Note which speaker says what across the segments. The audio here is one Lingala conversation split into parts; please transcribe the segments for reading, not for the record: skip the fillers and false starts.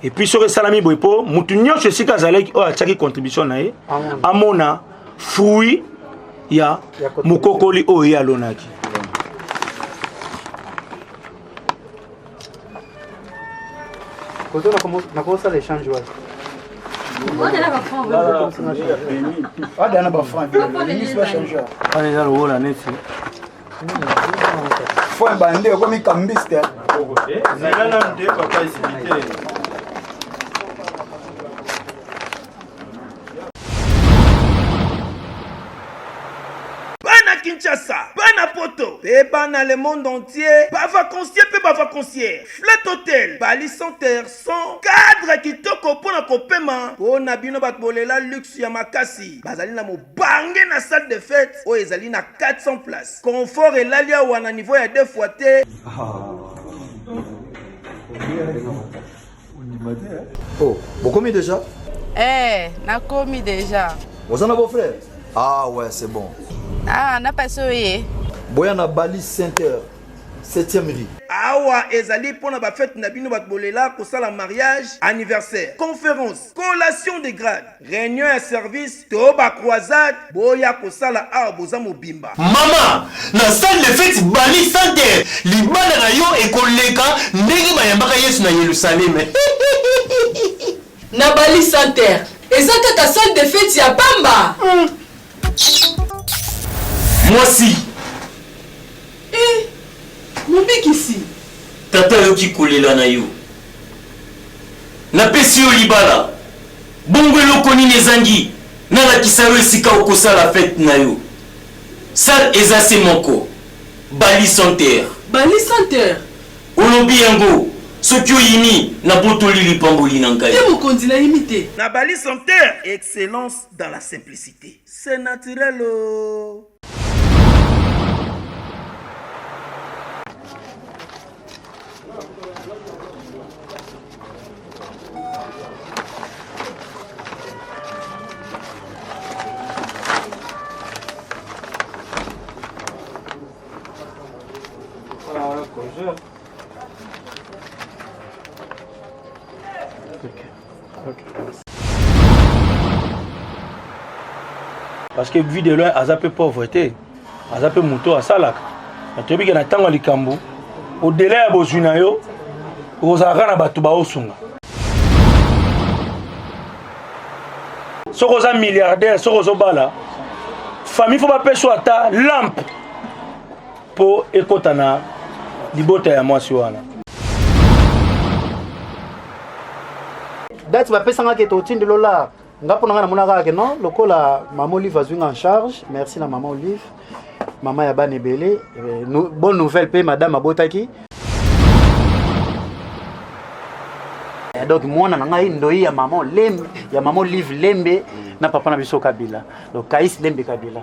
Speaker 1: Et puis sur salami boipo, mutunyo chez sika zaleki o achaki contribution na ye. Amona fui ya mukokoli o ya lonaki.
Speaker 2: Koto na kosa l'échange ouais.
Speaker 3: On est là ba franc.
Speaker 2: Ah dana ba franc. Ni soit changer.
Speaker 1: Ah les gens wala neti.
Speaker 2: Faut un bandé comme il cambiste.
Speaker 4: Zalana nde papa isimite.
Speaker 5: Kinshasa, Bana Poto, Bana le monde entier, pas vacancier, Flat Hotel, Bali Center, sans cadre qui toko pour na kopema, pour na bino batbolela luxe ya makasi, bazali na mo bangé na salle de fête, o ezali na 400 places, confort et l'alia wana niveau ya 2 fois te.
Speaker 6: Oh, vous commis déjà?
Speaker 7: Na commis déjà.
Speaker 6: Vous en avez vos frères? Ah ouais, c'est bon.
Speaker 7: Ah, n'a pas sauvé.
Speaker 6: Boyana Bali Center, 7e rue.
Speaker 5: Awa ezali pona ba fête na bino batbolela ko sala mariage, anniversaire, conférence, collation de grade, réunion et service, to ba croisade, boya ko sala a boza mobimba.
Speaker 4: Mama, na salle de fête Bali Center, libana na yo e koleka ndenge bayambaka Yesu na Yerusalem.
Speaker 8: Na Bali Center, ezaka ta salle de fête ya Bamba.
Speaker 4: Moi si.
Speaker 8: Mon bec ici.
Speaker 4: Tata yoki kolela na yo. Na pesi yo libala. Bongo eloko nini ezangi. Na lakisa yo esika okosala fête na yo. Sal eza se moko. Bali Center.
Speaker 8: Bali Center.
Speaker 4: Olobi yango. Soki oyini na botoli lipamboli na ngai.
Speaker 8: Te mokonzi na imité.
Speaker 5: Na Bali Center, excellence dans la simplicité. C'est naturel.
Speaker 1: Parce que vu de loin, aza peu pauvreté, aza peu moto à salak. Tu vois que na tango likambo, au-delà ya bozuna yo, ozaka na batu ba osunga. Soko za milliardaire, soko zo bala, famille faut pas peso ata lampe pour ekotana libota ya mwasi wana.
Speaker 2: Date ba pesanga ke to tindi lola. Ngapo nanga na monaka ke non lokola maman Olive azwinga en charge. Merci na maman Olive. Maman ya bana ebele. Bonne nouvelle pe madame abotaki. Donc mwana nanga ndoi ya maman Lembe, ya maman Olive Lembe na papa na biso Kabila. Donc Kaïs Lembe Kabila.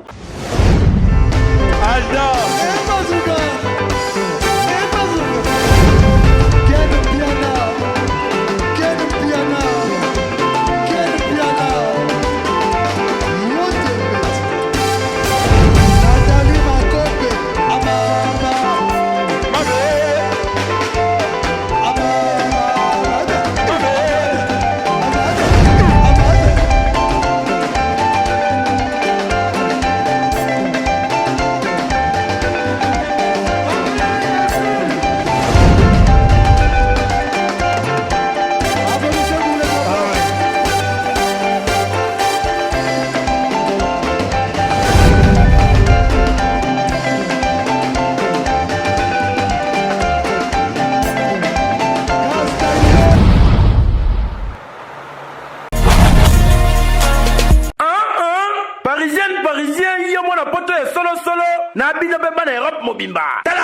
Speaker 5: Parisien, yo mona poto e solo na bino beba na Europe mobimba. Tada!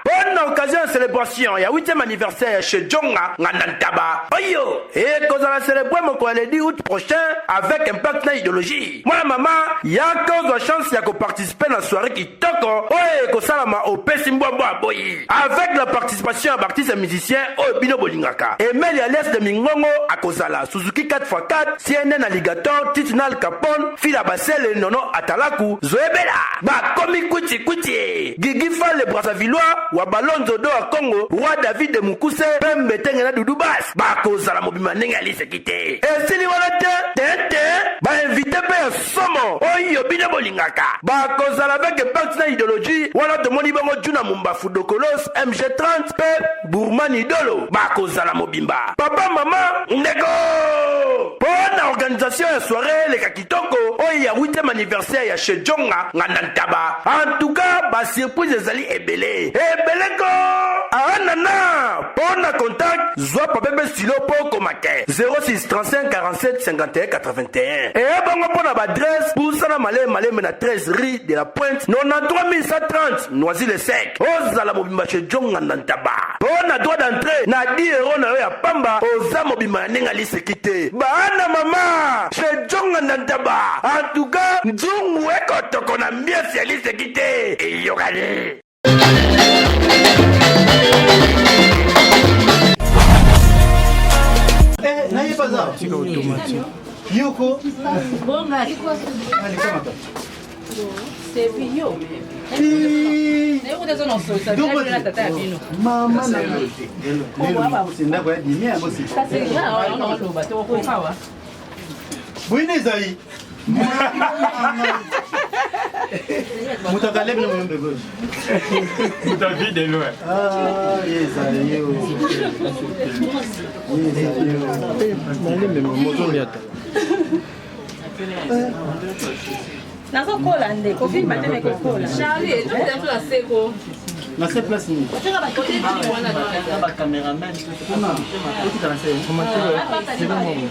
Speaker 5: Bonne occasion de célébration, ya 8e anniversaire chez Djonga Nantaba. Oyo, et cause la célébrer mon le 10 août prochain avec impact na idéologie. Moi maman, ya cause de chance ya ko participer na soirée qui toko. Oye, ko salama au Pesimbo boy. Avec la participation d'artistes et musiciens au Bino Bolingaka. Emel alias de Mingongo à Kozala, Suzuki 4x4, CNN Alligator, Titinal Capone, Fila Basel et Nono Atalaku, Zoebela. Ba komi kuti. Gigi Fall le Brassavillois, ou Balon Zodo à Congo, roi David de Mukuse, Pembe Tengena Doudou Bass, bakozala mobima ndenge aliseki te. Esili wana te, ba invité pe somo, oyo bino bolingaka. Bakozala avec parti na idéologie, wana tomoni bango Juna Mumba Fudokolos, MG30 pe Bourman Idolo, bakozala mobimba. Papa, maman, ndeko! Pour la organisation ya soirée, les kakitoko, oyo ya 8e anniversaire ya chez Jonga, Nantaba. En tout cas, ba surprise ezali ebele. Ebele ko! Nana! Pour la contact, zoa papebe stilo po komake. 06 35 47 51 81. Et bango pour la adresse, pour ça na malé na 13 rue de la Pointe, 93 130, Noisy-le-Sec. Ozala mobimba chez Jonga Nantaba. Pour la droit d'entrée, na 10 € na ya pamba, oza mobimba nenga lisekite. Bana mama, chez Jonga Nantaba. En tout cas, nzungu eko toko na miesi ya lisekite. Eyokale.
Speaker 2: Naye baza. Yoko.
Speaker 3: Bonga.
Speaker 2: Allez, comment
Speaker 3: C'est bio.
Speaker 2: Mama na ndako ya dini ya bosi. Bwine zai. Mutakaleb na mwembe goji.
Speaker 1: Mutavide loin.
Speaker 2: Ah, yes, ayo. Nani memo moto miata.
Speaker 3: Nazo kola ndeko film mateme ko kola. Charlie, tu es dans la seko.
Speaker 2: Na cette place ni.
Speaker 3: Tu vas côté du wana
Speaker 2: ba cameraman. Comment? Tu t'en sais. Comment tu veux?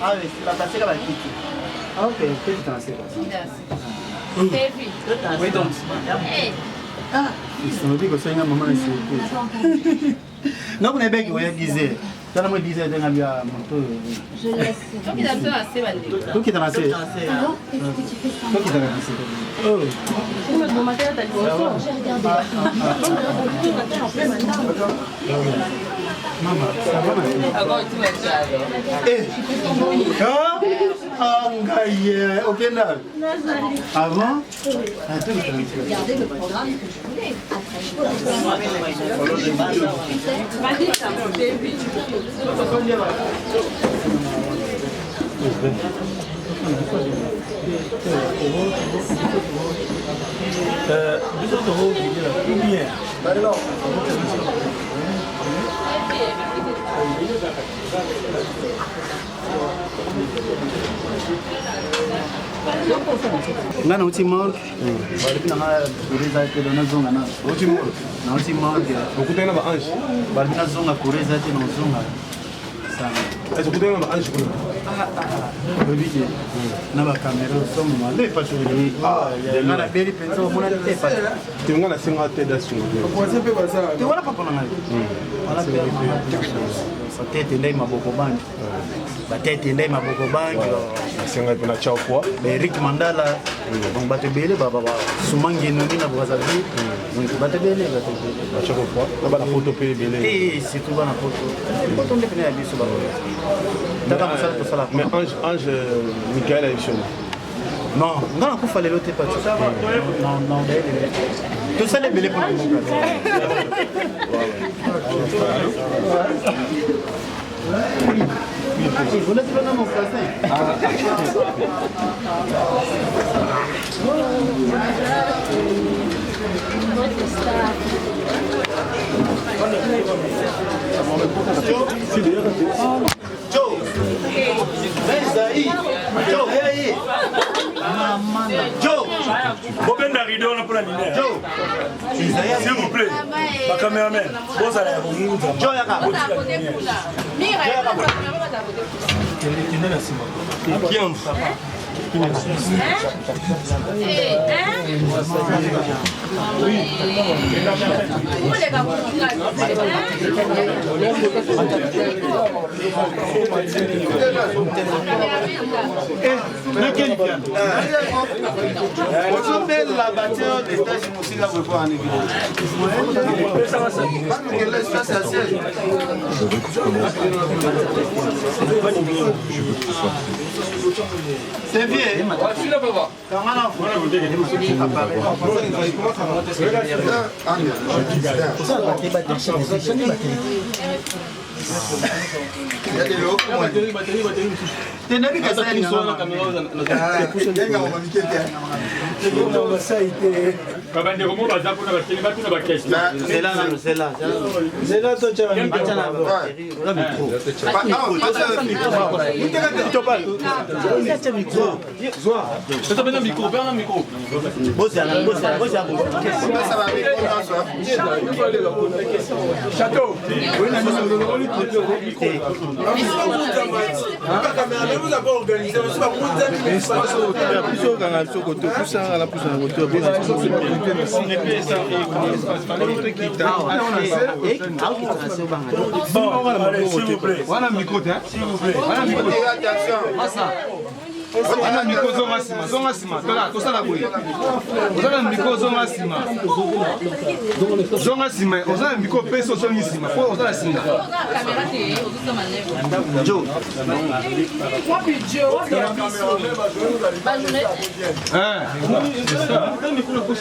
Speaker 2: Ah oui, la passer là-bas kiti. Ah OK, tu t'en sais. Oui donc. Ah, ils sont dit que c'est un moment ici. Non, on est bien qu'on ait disé. Tana moi disait dans la moto.
Speaker 3: Je laisse. Toi qui t'as fait assez bandé.
Speaker 2: Toi qui t'en sais. Toi qui t'en sais. Oh.
Speaker 3: Mon matin t'as dit j'ai regardé.
Speaker 2: Maman, ça va maintenant.
Speaker 8: Agora tu vai tirar.
Speaker 2: Eh. Ah, ngaye, OK là. Avant,
Speaker 3: Regardez le programme que je voulais.
Speaker 2: nga na uti morgue balipi na nga kureza te na zonga na uti morgue na uti morgue
Speaker 9: okutana ba ange
Speaker 2: balipi na zonga kureza te na zonga sana
Speaker 9: est-ce que okutana ba ange kuna
Speaker 2: bebije na ba camera somo male pa churi nga na beli penso mona te pa
Speaker 9: te nga na singa te da sunga
Speaker 2: te wala papa na ngai wala beli batete ndai maboko bangi batete ndai maboko bangi
Speaker 9: singa pe na chao kwa
Speaker 2: Eric Mandala donc bato bele baba sumangi nuni na Brazzaville donc bato bele
Speaker 9: na chao kwa na ba na photo pe bele
Speaker 2: eh c'est tout na photo on dépend ya biso ba taka masala to sala
Speaker 9: mais ange Michael Aishon
Speaker 2: non ngana kufa lelo te pa non non bele to sala bele pour mon vous laissez le nom au français. Joe, Joe,
Speaker 1: Bobenda rideau on a pour la lumière. S'il vous plaît, ma caméraman, vous allez vous
Speaker 2: Joe yaka. C'est bien.
Speaker 6: Nous avons organisé,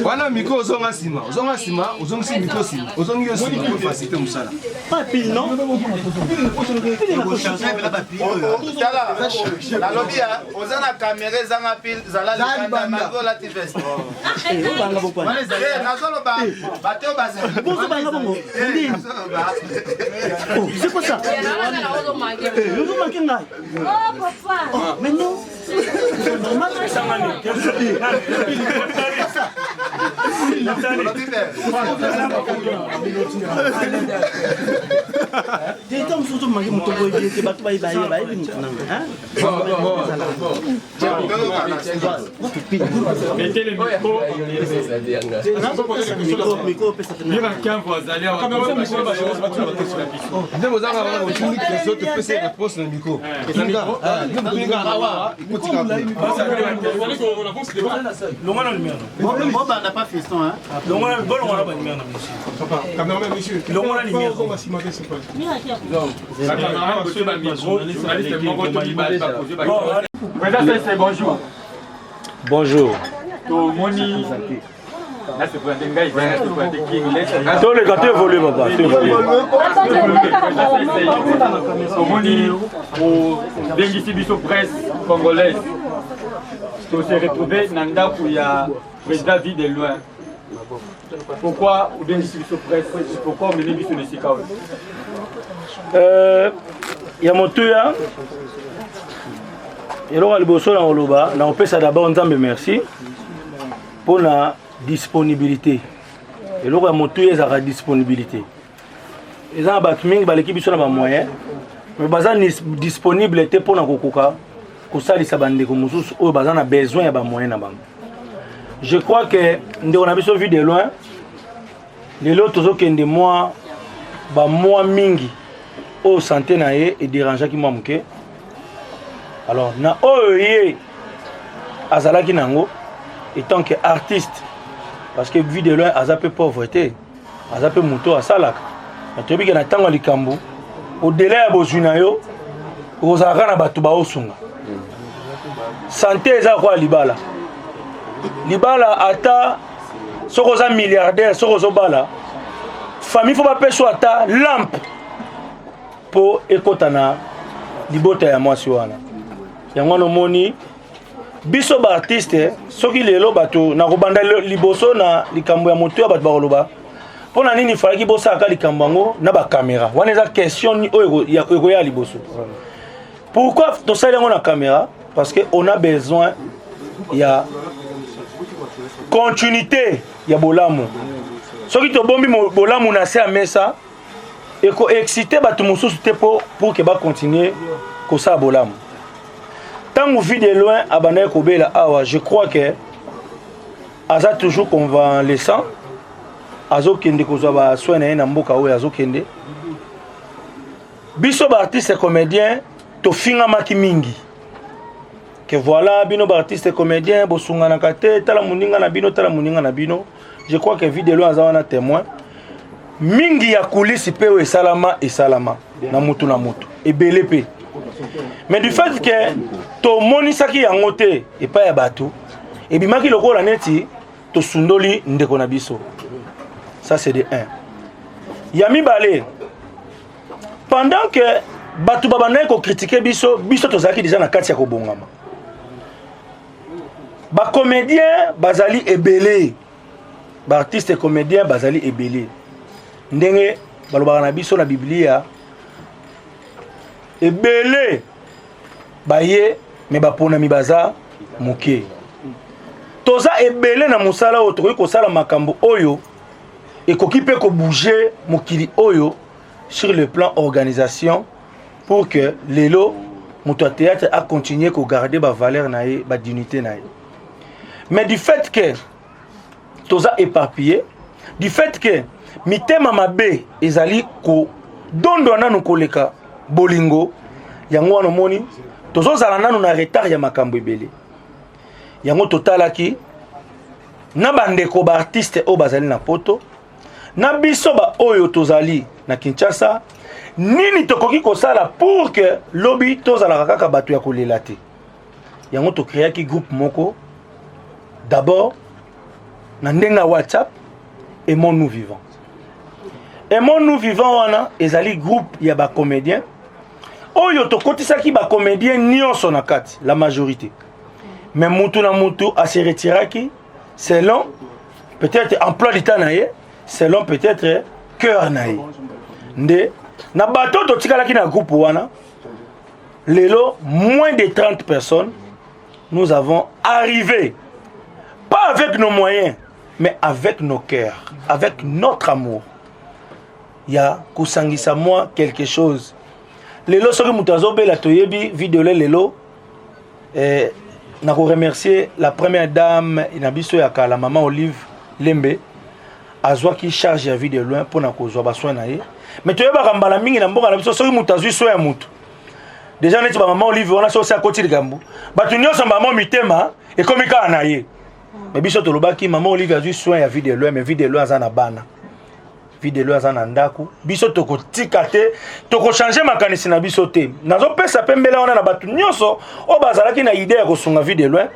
Speaker 6: wana miko ozonga sima ozongisi miko sima ozongi yo sima pour faciliter musala
Speaker 2: pas pile non
Speaker 10: la lobby ozana caméra zanga pile zala la magola tivest
Speaker 2: banga bokwa
Speaker 10: nazolo ba bateo baza
Speaker 2: bonso banga bongo c'est quoi ça vous manquez ngai oh papa mais non normal Então surtout manquer mon topo et que bato baï baï baï
Speaker 11: mettez le micro.
Speaker 2: on n'a pas fiston hein.
Speaker 1: Donc on a bon on a pas numéro monsieur.
Speaker 9: Caméraman monsieur.
Speaker 1: Donc on a numéro.
Speaker 9: On va cimenter ce point.
Speaker 11: Bonjour.
Speaker 1: Bonjour.
Speaker 11: Moni.
Speaker 1: Tous les gâteaux évoluent papa.
Speaker 11: Moni au Bengissibiso presse congolaise. On s'est retrouvé dans le ya président vie de loin. Pourquoi au Bengissibiso presse? Pourquoi on menait biso de Sikao?
Speaker 1: Il y a mon tuya. Et là, le bosso dans le bas, on peut ça d'abord, on merci pour la disponibilité. Et là, mon tuya, ça a disponibilité. Ils ont battu l'équipe sur la moyen, mais bazan disponible pour la kokoka, pour ça les sabandé comme nous, au bazan a besoin de moyen na banque. Je crois que nous on a vu de loin, les autres qui ont des mois, mois mingi. Au santé naé et dérangeant qui manque. Alors na oye azalaki nango et tant que artiste parce que vu de loin azape pauvreté azape moto asalaka na tobi ke na tango likambo au délai ya bozuna yo ozalaka na bato baosunga santé eza kwa libala ata soko oza milliardaire soko ozobala famille fo bapeswa ata lampe pour ekotana libota ya mwasi wana yango no moni biso ba artiste soki lelo bato na kobanda liboso na likambo ya moto ya bato bakoloba pona nini falaki bosaka likambo yango na ba caméra wana eza question ni oyo ya liboso. Pourquoi tosali yango na caméra? Parce que on a besoin ya continuité ya bolamu soki tobombi bolamu na se amesa et ko exciter bato mosusu te pour que ba continuer ko sa bolamu. Tant que vu de loin abana ko bela awa, je crois que aza toujours convalescent azo kende ko ba soina na mboka oyo azo kende biso ba artiste comédien to finga maki mingi que voilà bino ba artiste comédien bo sunga na kate tala muninga na bino. Je crois que vu de loin aza wana témoin mingi ya kulisi pe o esalama na mutu na mutu ebele pe mais du fait que tomonisaki yango te epai ya bato ebimaki lokola neti tosundoli ndeko na biso. Ça c'est de 1. Ya mibale pendant que bato babandaki kokritike biso tozalaki déjà na kati ya kobongama. Bacomédien bazali ebele, baartiste comédien bazali ebele, ndenge balobaka na biso na Biblia ebele baye me baponami baza moke. Toza ebele na mosala oyo tokoki kosala makambo oyo ekoki mpe kobouger mokili oyo sur le plan organisation pour que lelo moto ya théâtre a continuer ko garder ba valeur na ye, ba dignité na ye. Mais du fait que toza éparpillé, du fait que mitema mabe ezali ko dondo nanu koleka bolingo yango wana moni tozozala nanu na retard ya makambo ebele. Yango totalaki na bandeko ba artiste o bazali na poto na biso ba oyo tozali na Kinshasa nini tokoki kosala pour que lobby tozala kaka bato ya kolela te. Yango to créaki groupe moko d'abord na ndenga WhatsApp Aimons-nous vivants. Aimons-nous vivants wana ezali groupe ya ba comédien oyo tokotisaki ba comédien nyonso na kati la majorité. Mais mutu na mutu a se retiraki selon peut-être emploi du temps naie, selon peut-être cœur naie. Nde na bato totikalaki na groupe wana lelo moins de 30 personnes nous avons arrivé pas avec nos moyens mais avec nos cœurs, avec notre amour. Il y a kusangisa moi quelque chose. Lelo soki mutazo bela toyebi vidéo lelo na remercier la première dame inabiso ya kala maman Olive Lembe azwa ki charge ya vie de loin pour na kozwa ba soin na ye. Mais toyeba kambala mingi na mboka na biso soki mutazo soin ya mutu. Déjà neti ba maman Olive wana so sa koti likambo. Batu nyonso maman mitema e komika na ye. Mais biso tolobaki maman Olive azwi soin ya vie de loin mais vie de loin azana bana. Vie de loin azana ndaku. Biso toko tikate toko changer makanisi na biso te. Nazo pesa pembela wana na batu nyonso o bazalaki na idée ya kosunga vie de loin.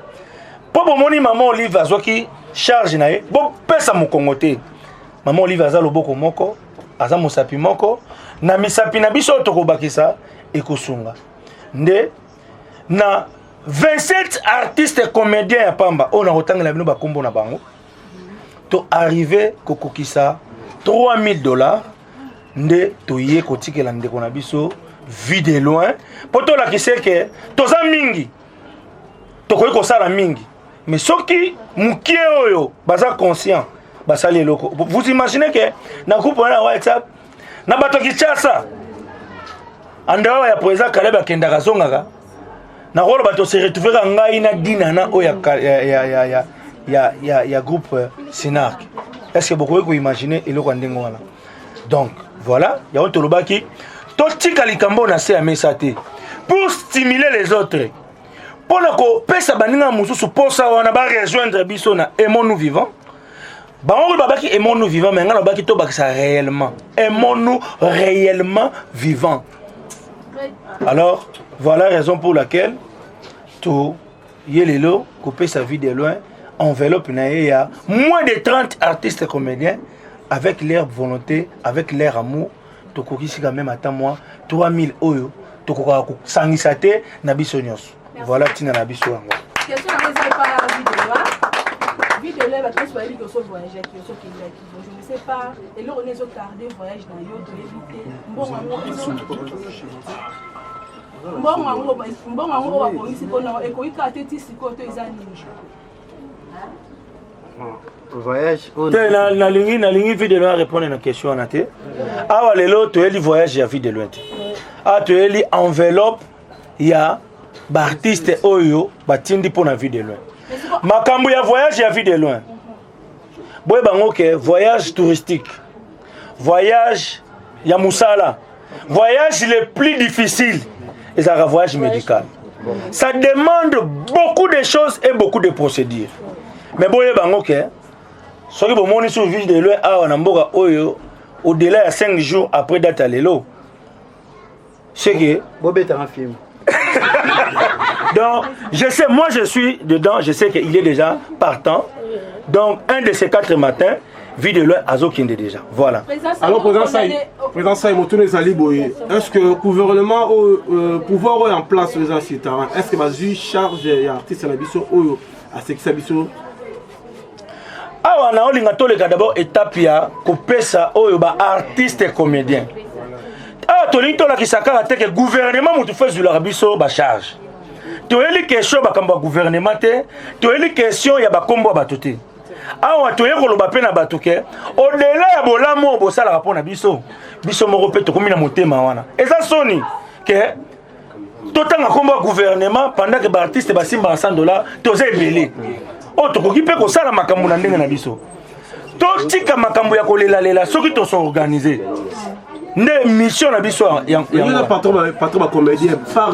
Speaker 1: Po bomoni maman Olive azwaki charge na ye. Bo pesa mokongo te. Maman Olive aza loboko moko, aza mosapi moko, na misapi na biso toko bakisa ekosunga. Nde na 27 artistes comédiens ya pamba on a rotangela bino bakombo na bango. To arrivé kokokisa $3000 nde toye kotikela ndeko na biso vie de loin poto la kiseke toza mingi tokoki kosala mingi mais soki mukie oyo baza conscient basali eloko. Vous imaginez que na groupe na WhatsApp na bato Kinshasa andawa ya poeza Kaleba kendaka zongaka na rolo bato se retrouver ngai na dina na oya ya groupe Sinark. Est-ce que beaucoup pouvez imaginer eloko ndengo wana? Donc voilà, ya on tolobaki totika likambo na se amesate pour stimuler les autres. Pour ko pesa baninga mususu posa wana ba rejoindre biso na Aimons-nous vivants. Bango babaki Aimons-nous vivants mais ngana babaki to bakisa réellement. Aimons-nous réellement vivants. Alors, voilà la raison pour laquelle tout yelelo couper sa vie de loin. Enveloppe il a moins de 30 artistes comédiens avec leur volonté, avec leur amour. Tokokisi quand même attends moi 3000 euro. Tokoko sangisate na biso nyos. Voilà tina na biso yango.
Speaker 3: Question à poser par vie de lèvres parce que que so voyager qui so qui je ne sais pas et là on est au tardé voyage dans yo to éviter bon on va pour ici pour na e ko ikate ti siko to izani.
Speaker 2: Voyage
Speaker 1: na lingi vie de loin répondre à la question na te. Ah lelo to eli voyage ya vie de loin. Ah to eli enveloppe ya ba artiste oyo batindi pour na vie de loin. Makambo ya voyage ya vie de loin. Boy bango ke voyage touristique. Voyage ya musala. Voyage le plus difficile est un voyage médical. Ça demande beaucoup de choses et beaucoup de procédures. Mais boye bango ke soki bomoni sur vie de loin awa na mboka oyo au-delà de 5 jours après date lelo c'est que
Speaker 2: bobeta un film
Speaker 1: Donc, je sais, moi je suis dedans, je sais qu'il est déjà partant. Donc, un de ces 4 matins, vie de loin, Azo Kinde déjà. Voilà.
Speaker 9: Alors, Président Saï, est-ce que le gouvernement, pouvoir en place, est-ce que vous charge l'artiste à ce qui
Speaker 1: awa na olinga toleka d'abord étape ya kopesa oyo ba artiste et comédien. Awa tolingi tolakisa kaka te ke gouvernement mutu fezulaka biso ba charge. Toyeli question bakambo ya gouvernement te, toyeli question ya bakombo ya bato te. Awa toye koloba pe na bato ke au-delà ya bolamu bosalaka mpo na biso biso moko mpe tokomi na motema wana. Eza soni ke totanga kombo ya gouvernement pendant que ba artiste basimbaka $100 toza ebele. Oh, tokoki pe kosala makambo na ndenge na biso. Totika makambo ya kolela soki to s'organiser. Nde mission na biso ya
Speaker 9: patron comédien par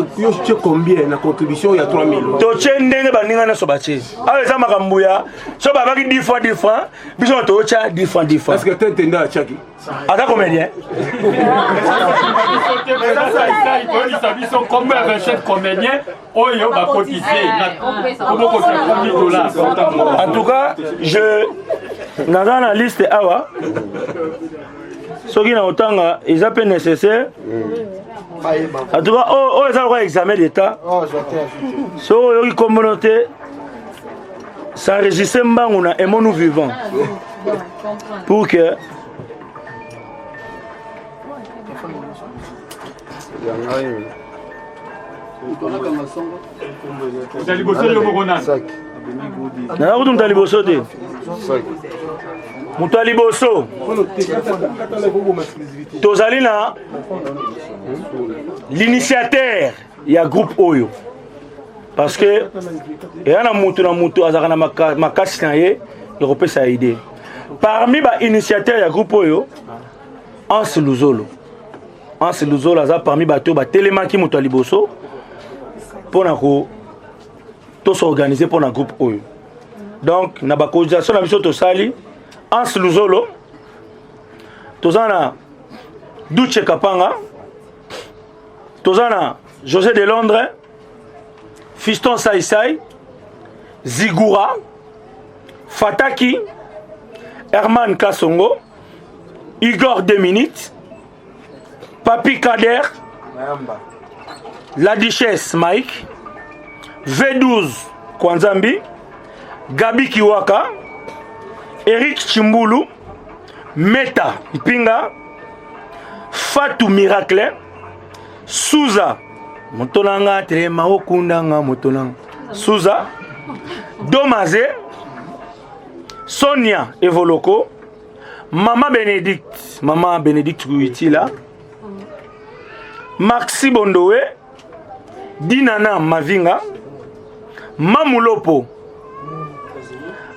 Speaker 9: combien la contribution ya 3000.
Speaker 1: To ndenge baninga na so bache. Awe za makambo ya so babaki 10 francs, biso to cha 10 francs.
Speaker 9: Est-ce que tu entends à chaki?
Speaker 1: Ata comédien.
Speaker 11: Combien avec chef comédien oyo ba cotiser
Speaker 1: en tout cas, je dans la liste awa soki na otanga ils appellent nécessaire. En tout cas, oh ça va examen d'état. So yo communauté s'enregistrer mbangu na emonu vivant pour que Mutaliboso tozali na l'initiateur ya groupe oyo parce que yana mutu azaka na makasi na ye ekopesa idée parmi ba initiateur ya groupe oyo Anse Luzolo aza parmi bato batelemaki moto ya liboso mpona s'organiser pour un groupe oyo. Donc na bacotisation na biso tosali Anse Luzolo tozana Duche Kapanga tozana José de Londres Fiston Saïsaï Zigura Fataki Herman Kasongo Igor Deminit Papi Kader La Duchesse Mike V12 Kwanzambi Gabi Kiwaka Eric Chimbulu Meta Ipinga Fatou Miracle Souza Motonanga Telema Okundanga Motonanga Souza Domaze Sonia Evoloko Maman Bénédicte Ruitila Maxi Bondowe Dinana Mavinga Mamulopo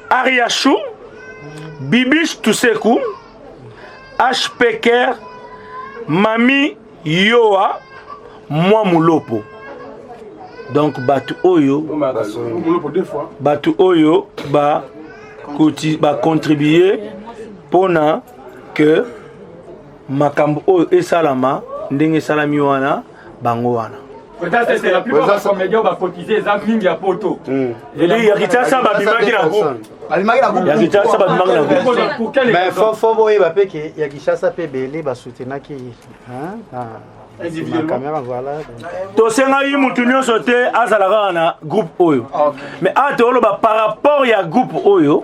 Speaker 1: Ariachou Bibish Tuseku HPKR Mami Yoa Mwamulopo. Donc Batu Oyo Batu Oyo ba contribuer pour que makambo Oyo esalama ndenge salami wana bango wana.
Speaker 11: Peut-être c'est la plupart des comédiens va cotiser za mingi ya poto.
Speaker 1: Et là il y a Kitasa babimaki na groupe.
Speaker 2: Mais faut boye ba peke ya Kishasa pe belé ba soutenaki caméra voilà.
Speaker 1: To senga yi mutu nyonso te azalaka na groupe oyo. Mais atolo ba par rapport ya groupe oyo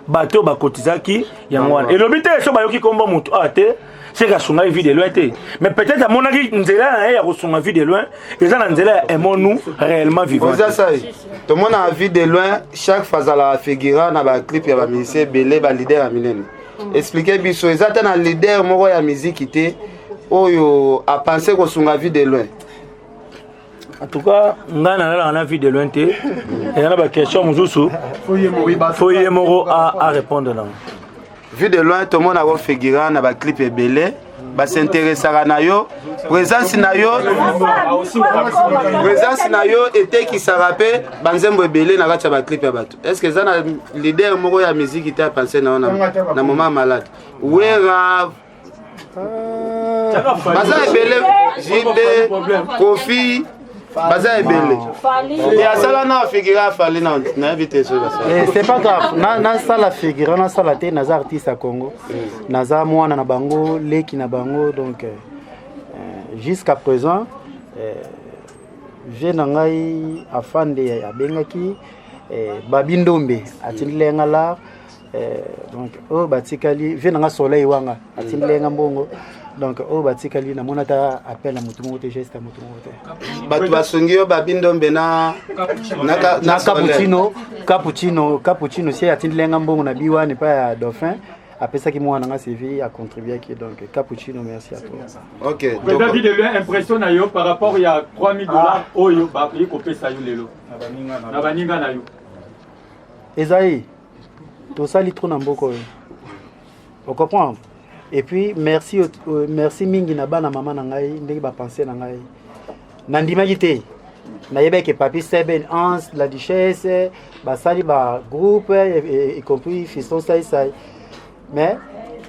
Speaker 1: bato ba kotizaki yango wana. Et lobité so ba yoki kombo mutu ate c'est que son vie de loin mais peut-être à mon avis nzela ya kosunga vie de loin et ça nzela nous réellement vivant.
Speaker 10: Ça tout le monde a vie de loin chaque fois à la figura na ba clip ya ba musicien belé ba leader ya minene. Expliquer biso ezata na leader moko ya musique ité oyo a penser kosunga vie de loin.
Speaker 1: En tout cas, on a la vie de loin et il y a des questions mususu foyer moro à répondre là.
Speaker 10: Vu de loin, tout le monde a figuré dans le clip belé, ba s'intéresser à nayo, présence nayo était qui se rappelle banzembo belé na kati ba clip ya bato. Est-ce que ça na leader moko ya musique qui t'a pensé na moment malade? Wera Baza belé JB Kofi baza ebele et asala na figura fali na éviter ça.
Speaker 2: C'est pas grave. Na sala figura na sala te naza artiste à Congo. Naza mwana na bango, leki na bango donc jusqu'à présent je nangai afande ya bengaki babindombe atindilenga la donc oh batikali je nanga soleil wanga atindilenga mbongo donc oh batikali na mona ta appel na mutu mote geste à mutu mote
Speaker 10: batu basongio babindombe na
Speaker 2: cappuccino si atindilenga mbongo na biwane pa ya dauphin apesa ki mwana nga CV a contribué qui donc cappuccino merci à toi.
Speaker 10: OK.
Speaker 11: David de l'impression na yo par rapport il y a $3000 oyo ba yi ko pesa yo lelo. Na baninga na yo.
Speaker 2: Esaïe. Tout ça li trop na mboko. On comprend. Et puis merci mingi na bana maman na ngai ndenge ba penser na ngai. Na ndimaki te. Na yeba ke papi Seben Hans la duchesse ba sali ba groupe y compris fiston sai. Mais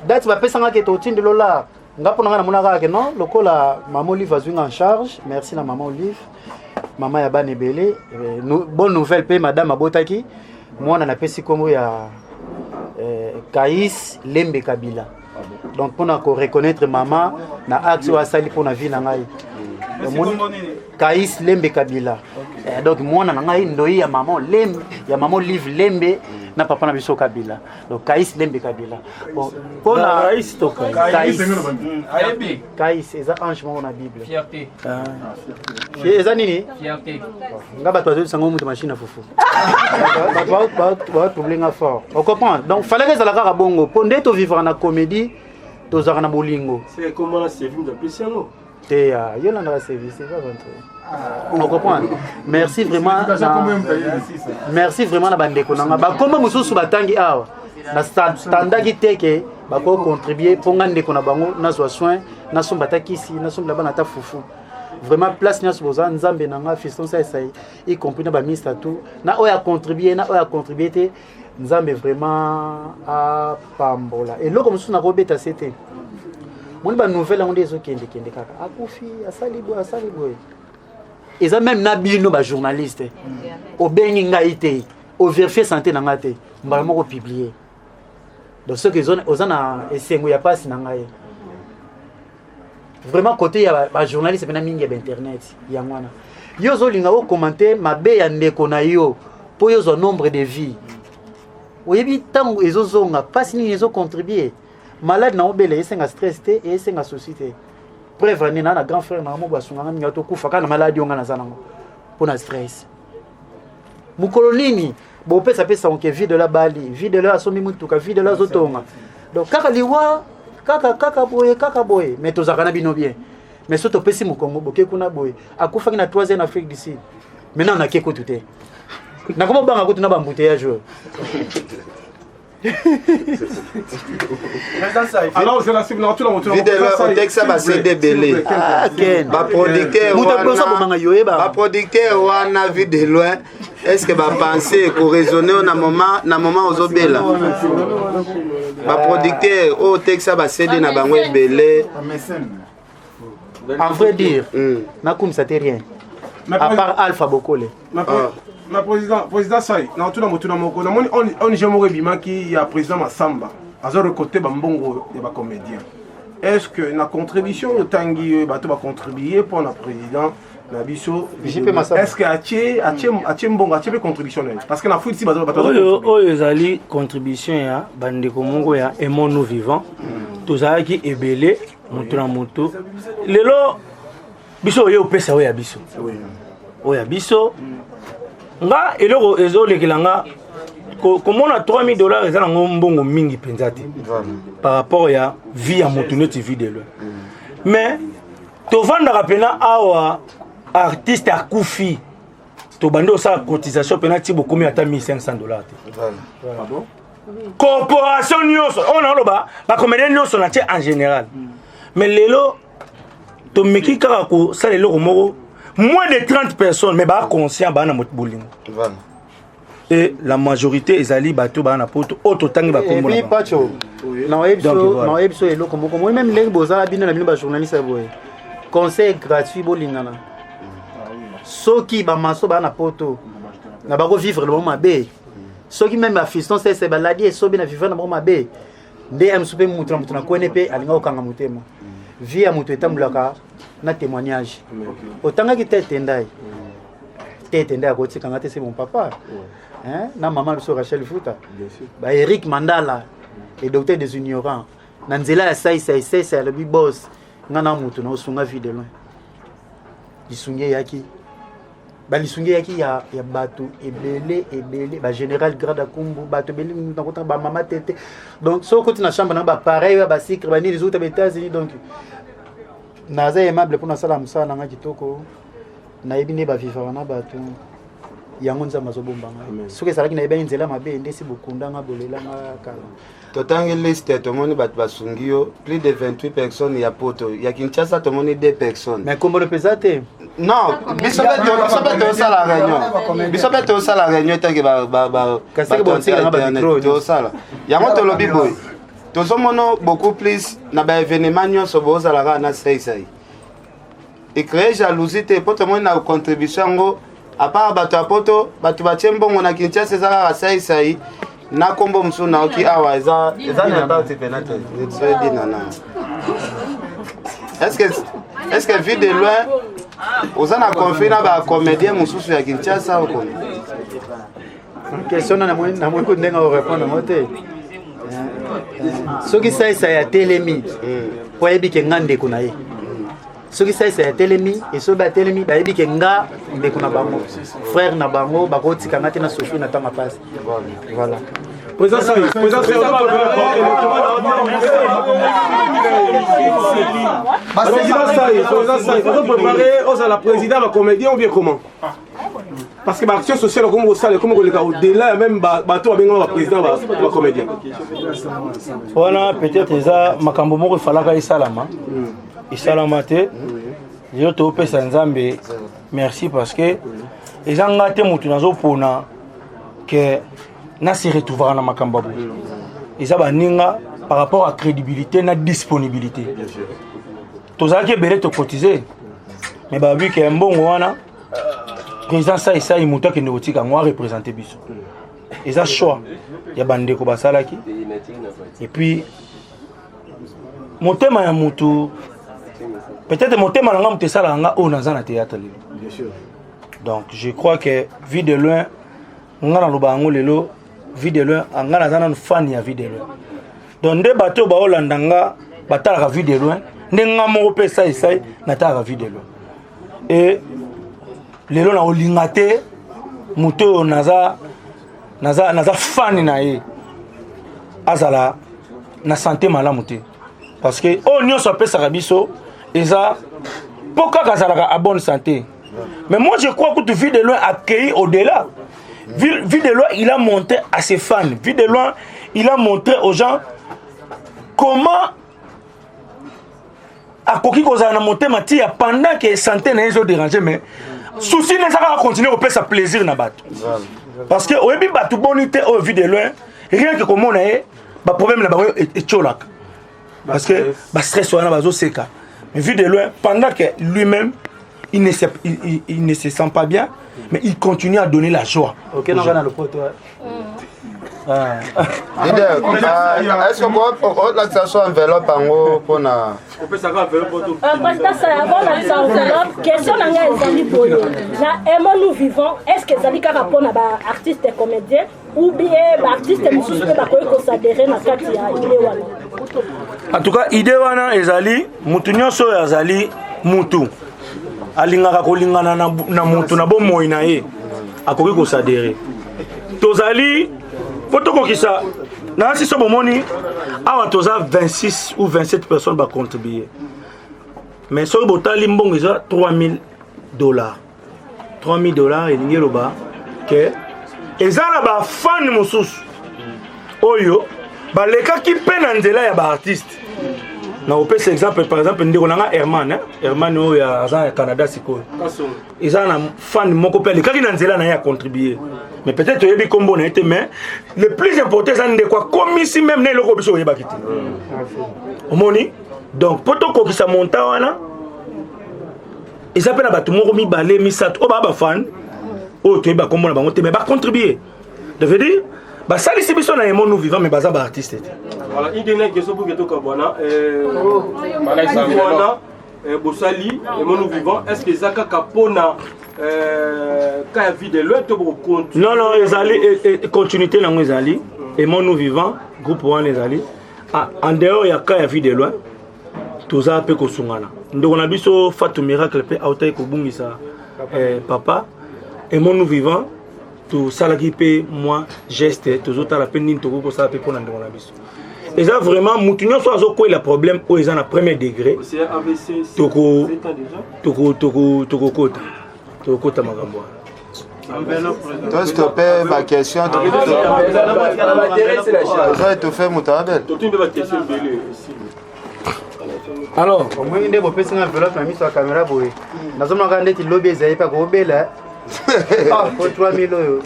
Speaker 2: date va pesa ngake to tindi lola ngapo na mona ke non lokola maman Olive azwing en charge merci na maman Olive maman ya bana ebele bonne nouvelle pe madame abotaki mwana na pesi kombo ya Kaïs Lembe Kabila donc pour ko reconnaître maman na axe wa sali pour na vie na ngai Kaïs Lembe Kabila donc mwana na ngai ndoi ya maman Olive Lembe na papa na biso Kabila donc Kaïs Lembe Kabila bon pona Kaïs to Kaïs eza ange mo na Bible fierté eza nini fierté ngaba to sango mutu machine fufu ba problème fort on comprend donc fallait que ça la kaka bongo pondé to vivre na comédie to zaka na bolingo
Speaker 9: c'est comment la service de Cristiano
Speaker 2: te yo na service c'est pas on comprend. Merci vraiment na bandeko nanga ba komba mususu batangi awa na standaki teke ba ko contribuer pour ngande ko na bango na zo soin na somba takisi na somba bana ta fufu vraiment place nya soboza nzambe nanga fiston sai y compris na ba ministre tout na oya contribuer te nzambe vraiment a pambola et loko mususu na ko beta c'était mon ba nouvelle on des okende kaka akufi asali boy ils ont même nabino ba journaliste au bengi ngaité au vérifier santé na ngate mbala moko publier donc ceux qui ont na esengo ya passe na ngai vraiment côté ya ba journaliste pena mingi ya internet ya mwana yo zo linga o commenter mabe ya ndeko na yo po yo zo nombre de vie oyebi tango ezozonga passe ni ezo contribuer malade na obele esenga stress te et esenga société bref ni na grand frère na mo basunga nga to kufa kana maladie onga na zanango pona stress mukolo nini bo pesa onke vie de la bali vie de la somi mutuka vie de la zotonga donc kaka liwa kaka boye mais to zakana bino bien mais soto pesi mukongo boke kuna boye akufa na 3e en Afrique du Sud maintenant na keko tout est na komo banga ko tuna ba embouteillage
Speaker 9: alors c'est la cible dans tout le monde
Speaker 10: on texte ba CD belé ba producteur wana vu de loin est-ce que ba penser ko raisonner na moment ozobela ba producteur o texte ba CD na bango belé
Speaker 2: en vrai dire na comme ça rien à part Alpha Bokole
Speaker 9: ma président Sai na tout na motuna moko na on j'aimerais bima qui ya président Massamba azo recoté ba mbongo ya ba comédien est-ce que na contribution tangi bato ba contribuer pour na président na biso est-ce que atie mbongo atie contribution parce que na foot si bato
Speaker 1: oyo ezali contribution ya bandeko mongo ya aimons nous vivants tozalaki ebele moto na moto lelo biso oyo pesa oyo ya biso oyo ya biso nga eloko ezolekelanga komona $3000 eza nango mbongo mingi mpenza te par rapport ya vie ya moto neti vie de loin mais tovandaka pena awa artiste akufi tobandi osala cotisation pena ti bokomi ata $1500 te corporation nyonso oyo naoloba bacomédien nyonso na tie en général mais lelo tomeki kaka kosala eloko moko moins de 30 personnes mais ba conscient ba na motobolingo et la majorité ezali bato ba na poto auto tangi ba komona
Speaker 2: et puis pacho na webso eloko moko moi même les bozala bino na bino ba journaliste boye conseil gratuit bolingana soki bamaso baa na poto na bako vivre le moment mabe soki même afiston c'est baladi et sobi na vivre na moment mabe nde amsupe mutu na kone pe alinga okanga mutema vie ya mutu etambulaka na témoignage otanga ki tete ndai ko tika ngate c'est mon papa hein na maman biso Rachel Futa ba Eric Mandala le docteur des ignorants na nzela ya sai le big boss ngana mutu na osunga vie de loin lisunge yaki ya bato ebele ba général grade akumbu bato ebele na kota ba mama tete donc so côté na chambre na ba pareil ba sikre ba ni les autres États-Unis donc naza aimable pour na sala musala nga kitoko na ebine ba vivre na bato yango nzamba zo bomba nga soki salaki na ebene nzela mabe ndesi bokunda nga bolela nga kala
Speaker 10: totangi liste tomoni bato basungi yo plus de 28 personnes ya poto ya Kinshasa tomoni 2 personnes
Speaker 2: mais comment le pesate
Speaker 10: non biso beto sala réunion tangi ba
Speaker 2: kasi bon sika na ba micro
Speaker 10: to sala yango to lobi boy tozomono beaucoup plus na ba événement nyonso bozalaka na sai et créer jalousie te poto moni na contribution ngo à part bato ya poto bato batie mbongo na Kinshasa ezalaka sai na kombo msuna oki awa eza na parti penate c'est dinana est-ce que vie de loin osana conflit na ba comédien mususu ya Kinshasa oko
Speaker 2: question na moi ko ndenga répondre moté soki ça ya telemi po yebi ke ngande kuna ye soki ça ya telemi et so ba telemi ba yebi ke nga ndeko na bango frère na bango ba ko tika ngati na Sophie na tanga passe voilà
Speaker 9: président Sai vous préparez aux à la présidente la comédien ou bien comment parce que l'action sociale comme vous savez comme au-delà même bateau avec le président la comédien
Speaker 1: voilà peut-être ça makambo moko falaka isalama te yo to pesa nzambe merci parce que ezanga te mutu nazo pona que na se retrouvera na makambo bo eza baninga par rapport à crédibilité na disponibilité tozaki bele to cotiser mais ba vu que mbongo wana président ça mutu akende kotika ngo représenter biso eza choix ya bandeko basalaki et puis motema ya mutu peut-être motema nanga mutu esala nga o naza na théâtre bien sûr donc je crois que vie de loin ngana lobango lelo vie de loin ngana naza na fan ya vie de loin donc nde bato ba olandanga batalaka vie de loin nde nga moko pe sai na talaka vie de loin et lelo na olinga te mutu naza fan na ye azala na santé malamu te parce que o nyonso apesaka biso eza po kaka azalaka à bonne santé mais moi je crois que vie de loin accueilli au-delà vie de loin il a montré à ses fans vie de loin il a montré aux gens comment akoki kozala na motema tia pendant que santé na ezo déranger mais souci nezaka continuer kopesa plaisir na bato parce que oyebi bato boni te o vie de loin rien que komona ye ba problème na bango etcholaka parce que ba stress wana bazo seka mais vie de loin pendant que lui-même il ne se sent pas bien mais il continue à donner la joie.
Speaker 2: OK, non on a le pote
Speaker 10: leader est-ce que on la station enveloppe ngo pona
Speaker 1: on peut savoir enveloppe
Speaker 12: président ça avant la enveloppe question nanga ezali boyo na emo nous vivons est-ce que ezali kaka pona ba artiste et comédien ou bien ba artiste mususu ba ko s'adhérer na kati ya idée wana
Speaker 1: en tout cas idée wana ezali mutu nyonso yazali mutu alingaka kolingana na mutu na bomoi na ye akoki ko s'adhérer tozali potokokisa na si so bomoni awa toza 26 ou 27 personnes ba contribuer mais so botali mbongo eza $3000 elingi loba ke eza na ba fan mosusu oyo balekaki mpe na nzela ya ba artiste na opesa exemple par exemple ndeko nanga Herman oyo aza ya Canada sikoyo eza na fan moko pe lekaki na nzela na ya contribuer mais peut-être yebi kombo na été mais le plus important c'est ndeko komisi même na eloko biso yeba kiti omoni donc poto kokisa monta wana eza pe na bato moko mibale misato o ba fan o to ba komona bango te mais ba contribuer de veut dire ba salisi biso na Aimons Nous Vivants mais baza ba artiste.
Speaker 13: Voilà, une dernière question pour Geto Kabwana. Bosali, Aimons Nous Vivants, est-ce que Zaka Kapona quand il vit de l'autre pour continuer?
Speaker 1: Non, continuité dans les alliés. Aimons Nous Vivants, groupe One les alliés. En dehors, il y a quand il vit de loin. Tout ça peut consommer. Donc on a vu ce Fatou Miracle, Autaï Kobungisa, papa. Aimons Nous Vivants, tout ça qui peut moi geste, tout ça la peine tout ça peut pour nous et ça vraiment moutinho soit quoi le problème où ils ont à premier degré.
Speaker 13: C'est AVC.
Speaker 1: Toko kota magambo.
Speaker 10: Toi stopper ma question. Toi tu fais mon travail.
Speaker 1: Alors,
Speaker 2: moi il est bopé sur enveloppe na miso caméra boy. Nazoma kande ti lobby ezai pa ko bela. Ah, pour 3000 euros.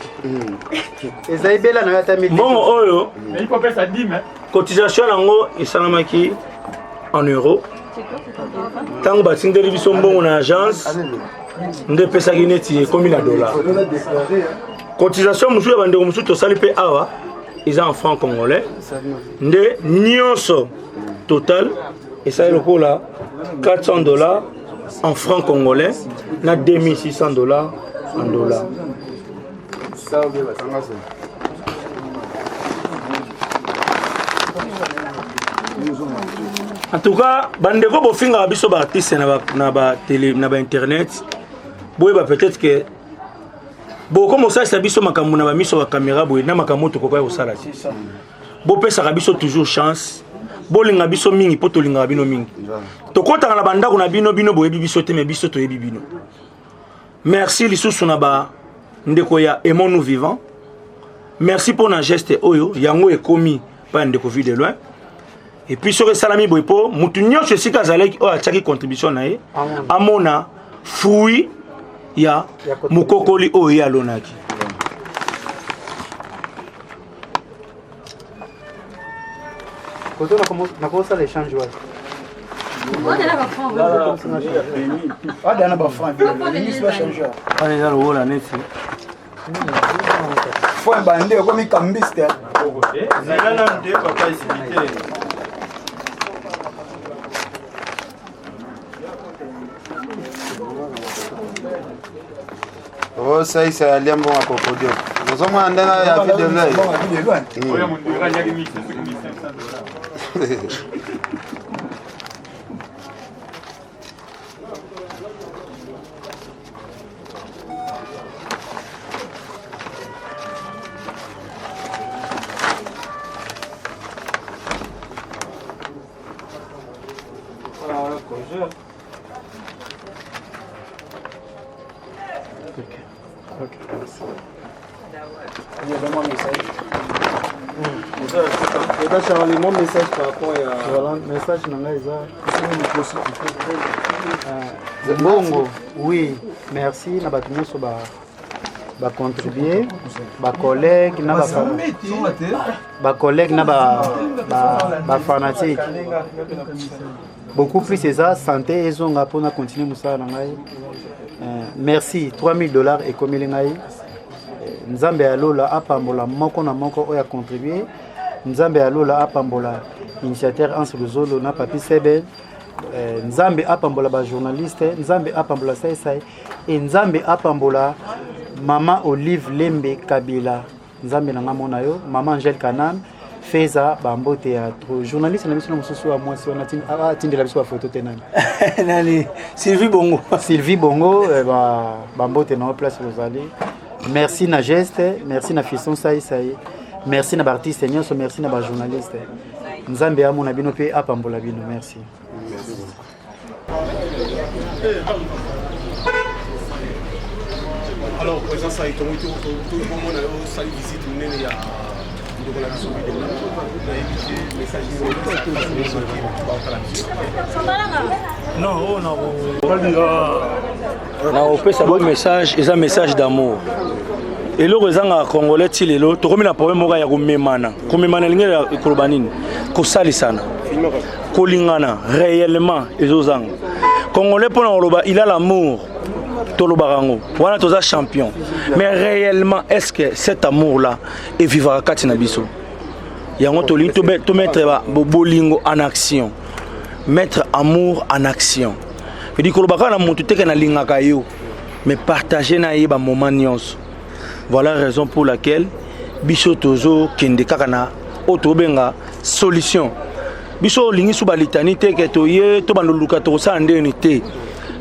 Speaker 2: Ezai bela na ta 1000.
Speaker 1: Bon oyo,
Speaker 11: mais il faut faire ça 10 mais
Speaker 1: cotisation nango esalamaki en euros. Tant que batindeli biso mbongo na agence nde pesaki neti comme $1000. Cotisation musu ya bandeko musu to sali pe awa ils en francs congolais. Nde nyonso total et ça le coût là $400 en francs congolais na $2600 en dollars. En tout cas, bandeko bofinga biso ba artiste na ba télé na ba internet. Boye ba peut-être que boko mosa sa biso makambo na ba miso ba caméra boye na makambo to koka osala ti. Bo pesa biso toujours chance. Bolinga biso mingi poto linga bino mingi. To kota na banda ko na bino boye biso te me biso to yebi bino. Merci lisusu na ba ndeko ya Aimons Nous Vivants. Merci pour na geste oyo yango ekomi pa ndeko vie de loin. Et puis sur salami boypo mutunyo sika zaleki o achaki contribution na ye amona fui ya mukokoli o ya lonaki.
Speaker 2: Koto na kosa l'échange wa.
Speaker 10: Oh, ça y est, allé bon à Cocodio. Nous sommes en train de faire de l'œil.
Speaker 2: Mon message par rapport à voilà message bongo oui merci na batu nyonso ba contribuer ba collègue na ba collègue na ba fanatique beaucoup plus c'est ça santé ezonga pona continuer musala na ngai merci $3000 et comme il ngai nzambe alola apambola moko na moko oya contribuer Nzambe alola apambola initiateur Anse Luzolo na Papi Sebe Nzambe apambola ba journaliste Nzambe apambola sai et Nzambe apambola Mama Olive Lembe Kabila Nzambe na ngamona yo Mama Angel Kanam Feza Bambo Théâtre journaliste na mission mususu wa mwasi on atindi la biso ba photo tenani
Speaker 1: nani Sylvie Bongo Bambo te na place Rosalie merci na geste merci na fiston sai merci na artiste nyonso merci na ba journaliste nzambe amona bino pe apambola bino merci.
Speaker 9: Alors président ça tout le monde a salué visite nene ya ndoko la biso bidon na éviter message
Speaker 1: non opesa bon message eza message d'amour et le rezanga congolais ti lelo to komi na problème moka ya komemana lingela ekoloba nini kosalisana kolingana réellement ezozanga Congolais pour Oloba, il a l'amour. Tolobarango. Voilà tous champion. Mais réellement, est-ce que cet amour-là est vivra Katina Biso? Il y a un to mettre bolingo en action. Mettre amour en action. Je dis que le monde est na lingaka yo, mais partager na yeba moment nyonso. Voilà la raison pour laquelle biso tozo kende kaka na otobenga solution. Biso lingi suba litani te ke to ye to banduluka to sa ndeni te.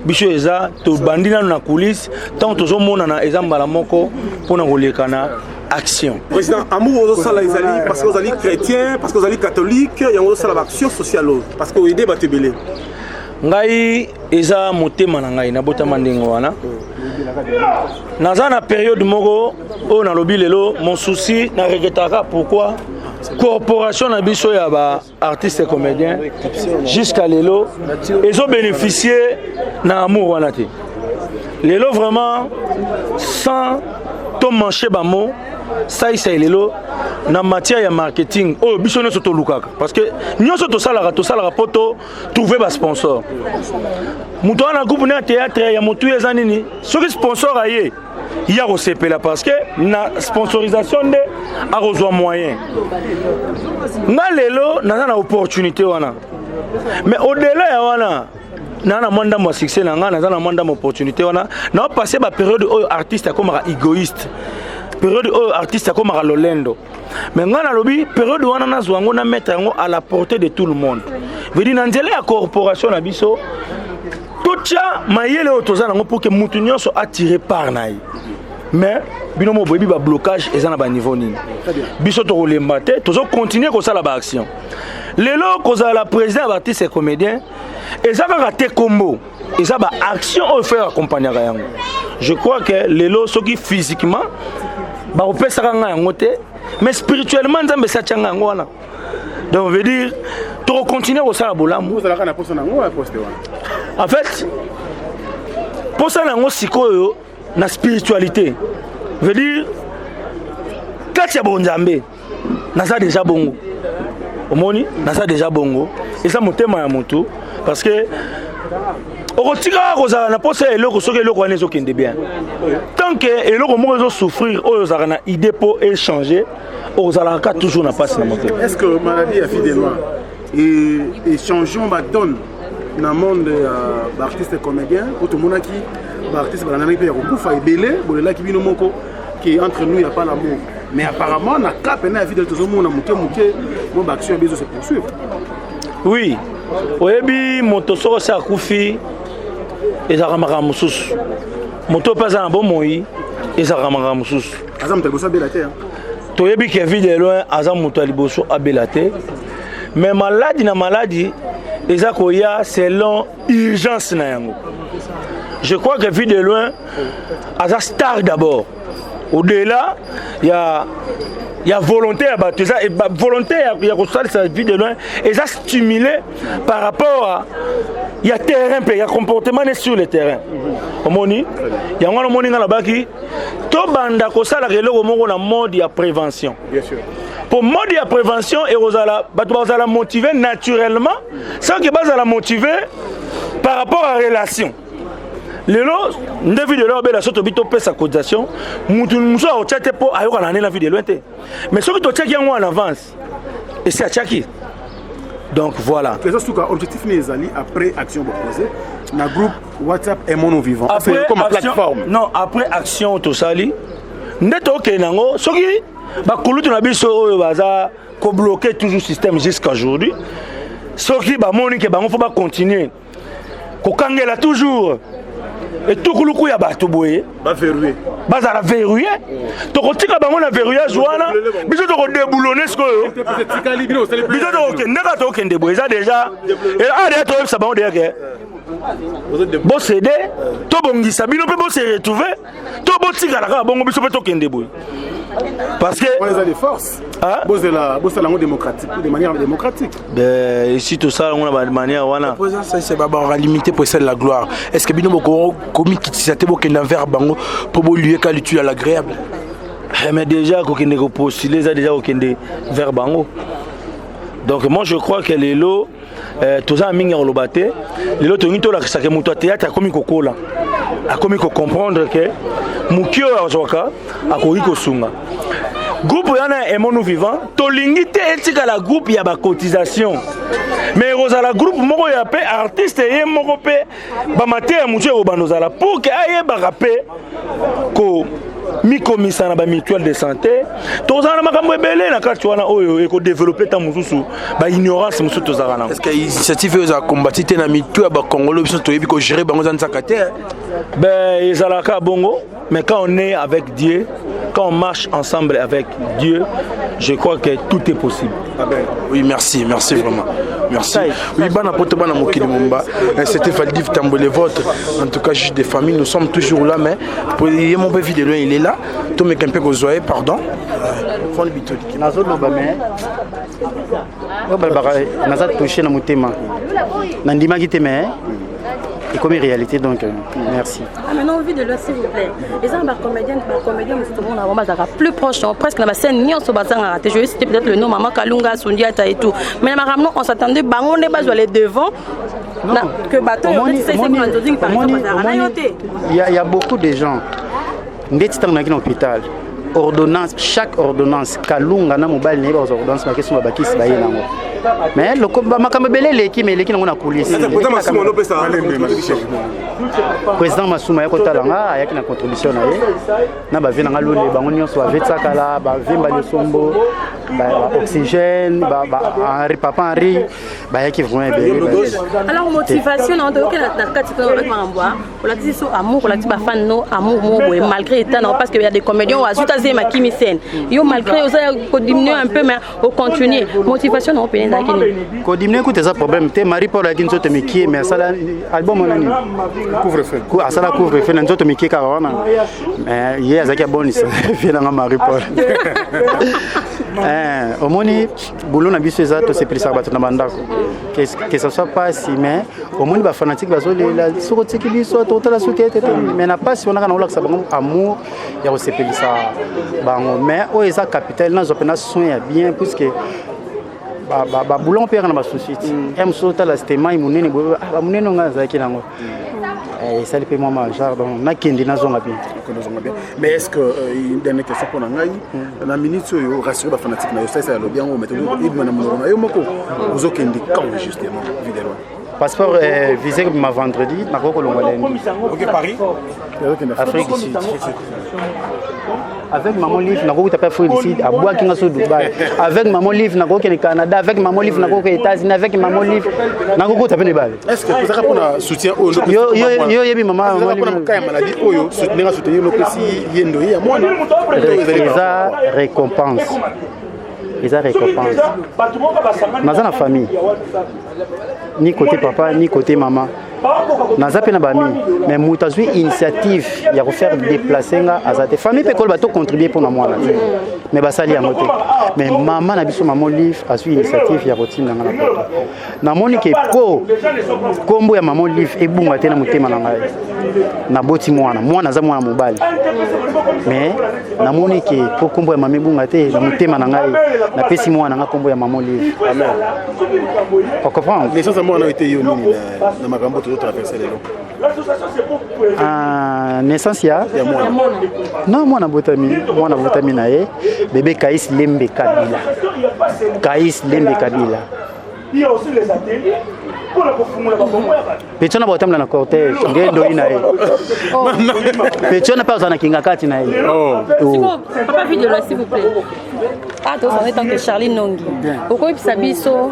Speaker 1: Biso eza to bandina na coulisse tant tozo mona na ezambala moko pona kolekana action.
Speaker 9: Président, amour aux sala izali parce que vous allez chrétien, parce que vous allez catholique, il y a une sala action sociale parce que vous aidez batebele.
Speaker 1: Ngai eza motema na ngai na botama ndengo wana. Naza na période moko o na lobi lelo mon souci na regretaka pourquoi corporation na biso ya ba artistes et comédiens jusqu'à lelo ils ont bénéficié na amour wana te. Lelo vraiment sans to mancher ba mot ça y est lelo na matière de marketing oh biso no soto lukaka parce que nyonso to sala poto trouver ba sponsor muto na groupe na théâtre ya mutu ezanini soki sponsor aye ya ko sepela parce que na sponsorisation de a reçoit moyen na lelo na opportunité wana mais au-delà ya wana na manda mo succès na nga na manda mo opportunité wana na passer ba période où artiste comme égoïste période où artiste comme Lolendo. Mais ngana lobi période wana na zwango na mettre à la portée de tout le monde. Veut dire nzela ya corporation na biso tocha mayele otozana ngo pour que mutu nyonso attiré par naï. Mais bino mo boyebi ba blocage ezana ba niveau nini. Biso to kolemba te tozo continuer ko sala ba action. Lelo koza la président artiste et comédien ezaka raté combo. Eza ba action au faire accompagner yango. Je crois que lelo soki physiquement ba opesaka nga yango te mais spirituellement nzambe satianga yango wana. Donc veut dire to continuer ko sala bolamu.
Speaker 9: Vous allez na poste nango ya poste wana.
Speaker 1: En fait poste nango sikoyo na spiritualité. Veut dire kati ya bonzambe naza déjà bongo. Omoni naza déjà bongo. Et ça motema ya moto parce que okotika kozala na posa eloko soki eloko wana ezokende bien tant que eloko moko ezosouffrir oyo ozalaka na idée po échanger ozalaka toujours na pasi na moto.
Speaker 9: Est-ce que maladie ya fille de noir et changeons ba donne na monde ba artiste comédien ou tout monaki ba artiste ba nana pe ya kokufa ebele bolelaki bino moko qui entre nous il y a pas l'amour mais apparemment na cap na vie de tout le monde na moke mo ba action bezo se poursuivre.
Speaker 1: Oui oyebi moto soko sa kufi ezaka makambo mosusu moto mpe aza na bomoi ezaka makambo mosusu
Speaker 9: aza moto liboso abela te
Speaker 1: toyebi ke vie de loin aza moto ya liboso abela te mais maladi na maladi eza koya selon urgence na yango. Je crois que vie de loin aza star d'abord au-delà il y a volonté à battre ça et volonté il y a construire sa vie de loin et ça stimulé par rapport à il y a terrain il y a comportement sur le terrain omoni il y a un moni na baki to banda ko sala keloko moko na mode ya prévention bien sûr pour mode ya prévention et ozala bato bazala motiver naturellement sans que bazala motiver par rapport à relation. Lelo ndevi de l'obé la soto bito pesa cotisation mutu muso a ochate po ayoka na la vie de loin te mais ce que tu check yango en avance et c'est à chaki donc voilà
Speaker 9: les autres objectif les ali après action proposée na groupe WhatsApp et mon vivant
Speaker 1: après
Speaker 9: comme
Speaker 1: action,
Speaker 9: plateforme
Speaker 1: non après action to sali ndeto ke nango soki ba kulutu na biso oyo baza ko bloquer toujours système jusqu'à aujourd'hui soki ba moni ke bango faut ba continuer ko kangela toujours et tout le coup ya bato boye
Speaker 9: ba verrouiller
Speaker 1: bazala verrouiller to kotika bango na verrouillage wana biso to ko déboulonner ce que biso to ko ndeka to kende boye ça déjà et allez to ça bango derrière bo cédé to bongisa bino pe bo se retrouver to bo tika la bongo biso pe to kende boye parce que
Speaker 9: on a des forces boss la démocratique de manière démocratique
Speaker 1: ben ici tout ça on a de manière wana
Speaker 5: ça c'est pas limité pour celle la gloire est-ce que bino boko komi kitissate bo kenda vers bango pour lui qualité à l'agréable
Speaker 1: mais déjà ko kende ko postuler ça déjà ko kende vers bango Donc moi je crois que les lots, tous les mingi rolobate, les lots tongi tola que muto théâtre a commis kokola, a commis comprendre que mukio azoka a koyi kosunga. Groupe yana Emonu Vivant, tolingi te etika la groupe ya ba cotisation. Mais rozala groupe moko ya pe artiste ye moko pe ba mate ya mutu o banozala pour que aye ba rapé ko mi komisa na ba mutuelle de santé tozana makambo ebele na kati wana oyo eko développer ta mususu ba ignorance mususu tozala na.
Speaker 14: Est-ce que initiative za combattre na mutuelle ba congolais biso toyebi ko gérer bango za nsakate?
Speaker 1: Ben ezalaka bongo, mais quand on est avec Dieu, quand on marche ensemble avec Dieu, je crois que tout est possible.
Speaker 14: Ah ben, oui, merci vraiment. Merci. Oui, c'était Valdiv Tambole Vote. En tout cas, juge des familles, nous sommes toujours là, mais pour mon peu vidéo, il est là. Tout mes campés que zoé, pardon. Fond bitoli.
Speaker 2: Nazo no bame. Wa balbara naza touché na mutema. Nandima kiteme. Et comme réalité, donc merci.
Speaker 15: Ah, maintenant, envie de l'heure, s'il vous plaît. Les gens, comédiens, plus proche, presque dans la scène, ni on se battant à rater. Je vais citer peut-être le nom, Maman Kalunga, Sundiata et tout. Mais on s'attendait, on n'est pas aller devant. Que bateau,
Speaker 2: il y a beaucoup de gens. Dès que tu es dans l'hôpital, ordonnance, chaque ordonnance, Kalunga, na mobile, n'est pas ordonnance, ma question va bakis, ba yélango. Mais le makamabele l'équipe mais l'équipe na coulisse. Président Massouma yako talanga ayaki na contribution na ye na ba vina ngalole bango nyonso ba vetaka la ba vimba le sombo ba oxygène ba Henri papa Henri ba yaki vraiment belle.
Speaker 15: Alors motivation na ndoke na kati ko avec mambwa la tisi so amour la tisi ba fan no amour mo malgré état parce que il y a des comédiens ou azuta zema kimisen yo malgré osa ko diminuer un peu mais au continuer motivation na opérer
Speaker 2: ko diminuer écoute ça problème te Marie Paul a dit nzoto mikie mais ça album onani couvre-feu asala couvre-feu na nzoto mikie ka wana mais ye azaki bonus vient na Marie Paul omoni boulot na biso eza to sepelisa bato na bandako que ça soit pas si mais omoni ba fanatique bazolela soko tiki biso to tala soki tete mais na pas si on a kana olakisa bango amour ya ko sepelisa bango mais o eza capital na zopena soin ya bien puisque ba boulon père na ba société aime sota la stéma imunene bo ba munene nga zaki nango ça le paiement majeur donc na kendi na zonga bien
Speaker 14: mais est-ce que une dernière question pour ngai na minute yo rassurer ba fanatique na yo ça le bien o mettre ibna na mo yo moko ozo kendi quand justement vidéo
Speaker 2: passeport visé ma vendredi na ko kolonga lundi.
Speaker 14: OK Paris
Speaker 2: Afrique du Sud. Avec maman livre na ko taper Afrique du Sud à bois kinga so Dubaï. Avec maman livre na ko ke Canada, avec maman livre na ko ke États-Unis, avec maman livre na ko taper les balles.
Speaker 14: Est-ce que vous avez pour soutien au
Speaker 2: yo yebi maman
Speaker 14: livre ka maladie oyo soutenir no pesi yendo ya mwana
Speaker 2: eza récompense. Eza récompense. Dans la famille. Ni côté papa, ni côté maman. Naza pe na bami, mais mutazui initiative ya refaire déplacer nga azate famille pe ko bato contribuer pour na mwana. Mais basali ya moté. Mais maman na biso maman livre azui initiative ya routine nga na poto. Na moni ke ko kombo ya maman livre ebunga te na motema na ngai. Na boti mwana za mwana mobali. Mais na moni ke ko kombo ya maman ebunga te na motema na ngai. Na pesi mwana nga kombo ya maman livre. Amen. On comprend.
Speaker 14: Les choses à moi ont été yoni na makambo to traverser les lots.
Speaker 2: Naissance ya non mwana botami na ye bébé Kaïs Lembe Kabila. Kaïs Lembe Kabila. Il y a aussi les ateliers. Pechona botamla na cortège ngendo ina ye. Pechona pas na kinga kati na ye.
Speaker 15: Papa vidéo là s'il vous plaît. Ah toi on est tant que Charlie Nongi. Oko ipsa biso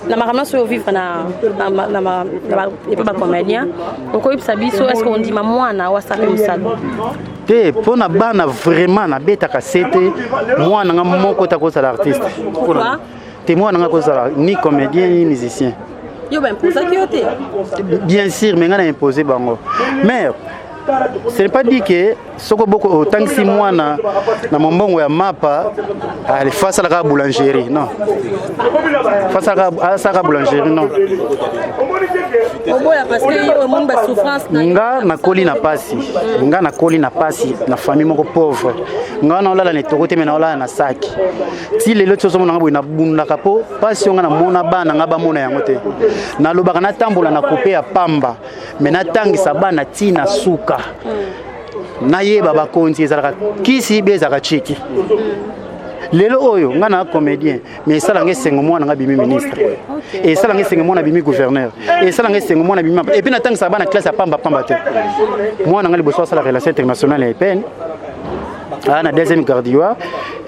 Speaker 15: na makamna so vivre na et pas comédien. Oko ipsa biso est-ce qu'on dit mwana wa sape musala.
Speaker 2: Te pona bana vraiment na beta kasete mwana nga moko ta ko sala artiste.
Speaker 15: Pourquoi?
Speaker 2: Te mwana nga ko sala ni comédien ni musicien.
Speaker 15: Yo ben pour ça qui yote.
Speaker 2: Bien sûr mais nga na imposer bango. Mais ce n'est pas dit que soko boko autant que si moi na mombongo ya mapa elle face à la boulangerie non face à la boulangerie non
Speaker 15: parce que monde ba souffrance
Speaker 2: nga na koli na pasi na famille moko pauvre nga na olala ne tokote me na olala na saki ti lelo tsozo mona ngabo na bunda kapo pasi nga na mona bana nga ba mona yango te na lobaka na tambola na couper ya pamba me na tangisa bana tina suka na yeba bakonzi ezalaka kisi bezaka chiki lelo oyo nga na comédien mais esala nga esengo mwana nga bimi ministre esala nga esengo mwana bimi gouverneur esala nga esengo mwana bimi et puis natangisa bana classe ya pamba te mwana nga liboso asala relation internationale ya peine na deuxième gardioir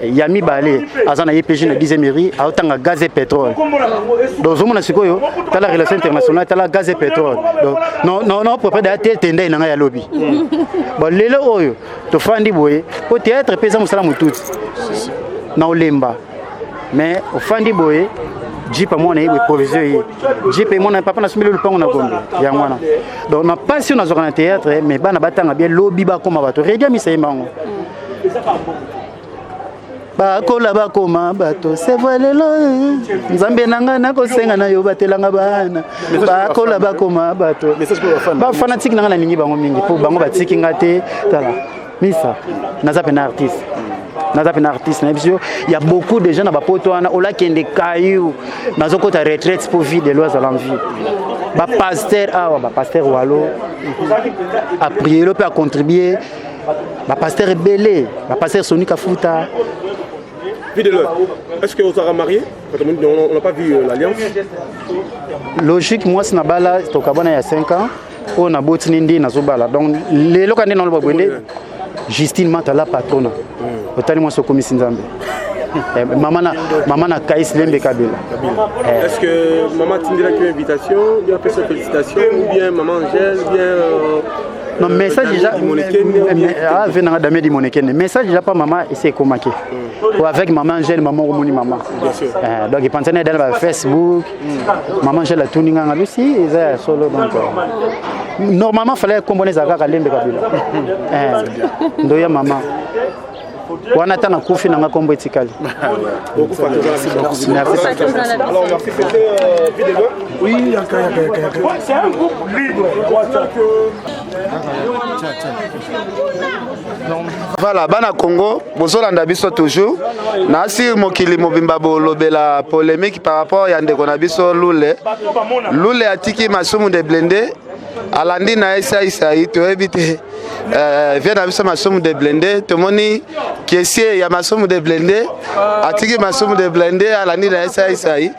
Speaker 2: yami balé azana YPG na 10e mairie aotanga gaz et pétrole donc zomona sikoyo tala relation internationale tala gaz et pétrole donc non propriétaire tel tendai na ya lobby bon lelo oyo to fandi boye po théâtre pesa musala mututi na olemba mais au fandi boye jipa mwana yebwe provision yi jipa mwana papa na sumile lupango na gombe ya mwana donc na passion na zokana théâtre mais bana batanga bien lobby ba koma bato redia misayimango bakola bakoma bato c'est vrai lelo nzambe nanga nakosenga na yo batelanga bana bakola bakoma bato ba fanatique nanga na ningi bango mingi po bango batiki ngate tala misa naza pena artiste il y a beaucoup de gens na bapoto wana ola kende kayu nazokota retraite pour vie de lois à l'envie ba pasteur walo a prier peut contribuer ba pasteur belé ba pasteur Sonika Futa.
Speaker 9: Est-ce que vous avez marié? On n'a pas vu l'alliance.
Speaker 2: Logique, moi, c'est Nabala, c'est au Cabana il y a 5 ans. On a beau Tinindi, Nazobala. Donc, les locaux dans le Babouende, Justine Matala patronne. Autant moi, c'est comme Sinzambe. Maman a Kaïs Lembe Kabila.
Speaker 9: Est-ce que maman Tindira qui une invitation, bien fait sa félicitation, ou bien maman Angèle, bien.
Speaker 2: Non, message déjà. Message déjà pas maman et c'est comment qui. Ou avec maman Angèle, maman Romoni maman. Donc il pensait dans Facebook. Maman Angèle a tout n'ingé à Lucie et ça solo donc. Normalement fallait composer Zaka Kalembe Kabila. Ndoya maman. On attend un coup final à combo étical. Merci.
Speaker 9: Alors merci c'était vidéo.
Speaker 14: Oui,
Speaker 9: c'est un groupe libre.
Speaker 10: Voilà, bana Congo, bozolanda biso toujours. Nasi mokili mobimba bolobela polémique par rapport à ndeko na biso Lule. Lule atiki masumu de blende. Alandi na Isaï to éviter vient na biso masumu de blende. Tomoni kesier ya masumu de blende. Atiki masumu de blende alandi na Isaï.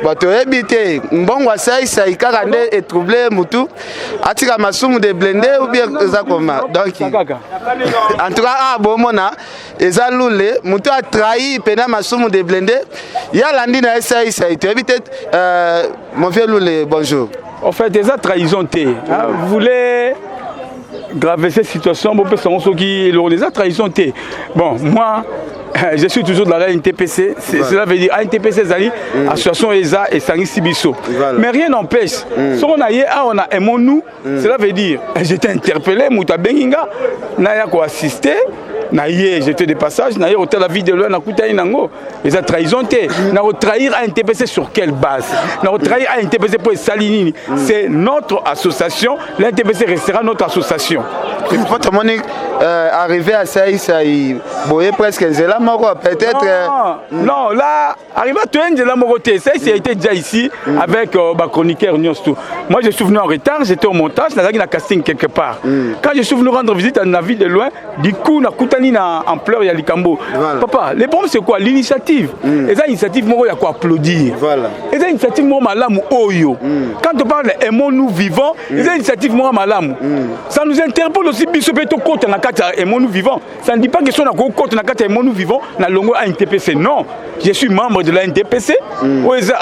Speaker 10: Ba to éviter mbongo Isaï kaka nde et troubler mutu. Atika masumu de blende ou bien ça comment. Donc en tout cas bomona eza Lule mutu a trahi pena masumu de blende. Ya landi na Isaï to éviter mon vieux Lule bonjour.
Speaker 11: En fait, des trahison T. Vous voulez graver cette situation, les trahison T. Bon, moi, je suis toujours dans la NTPC. Cela veut dire NTPC, association ESA et Sangi Sibiso. Mais rien n'empêche. Si on a aimé nous, cela veut dire, j'étais interpellé, Mouta Benginga, n'a quoi assister. J'étais de passage, hôtel la vie de l'un, les trahison, trahir à NTPC sur quelle base? Trahir à NTPC pour Salinini, c'est notre association, l'NTPC restera notre association.
Speaker 10: Votre Monique arrivé à Saïsaï, boye presque Nzela Moro, peut-être.
Speaker 11: Non, là, arrivé à Nzela Moro, ça a été déjà ici avec chroniqueur Nyostou. Moi, je suis venu en retard, j'étais au montage, j'ai un casting quelque part. Quand je suis venu rendre visite à la ville de loin, du coup, en pleurs, il y a Likambo. Papa, le problème c'est quoi? L'initiative. Et ça, l'initiative, il y a quoi applaudir. Et ça, l'initiative, Malam Oyo. Quand on parle aimons-nous vivants, et ça, l'initiative, Malam. Ça nous interpelle aussi, Bissopeto Côte, aimons-nous vivants. Ça ne dit pas que si on a Côte, aimons-nous vivants, na longo à NTPC. Non. Je suis membre de la NTPC,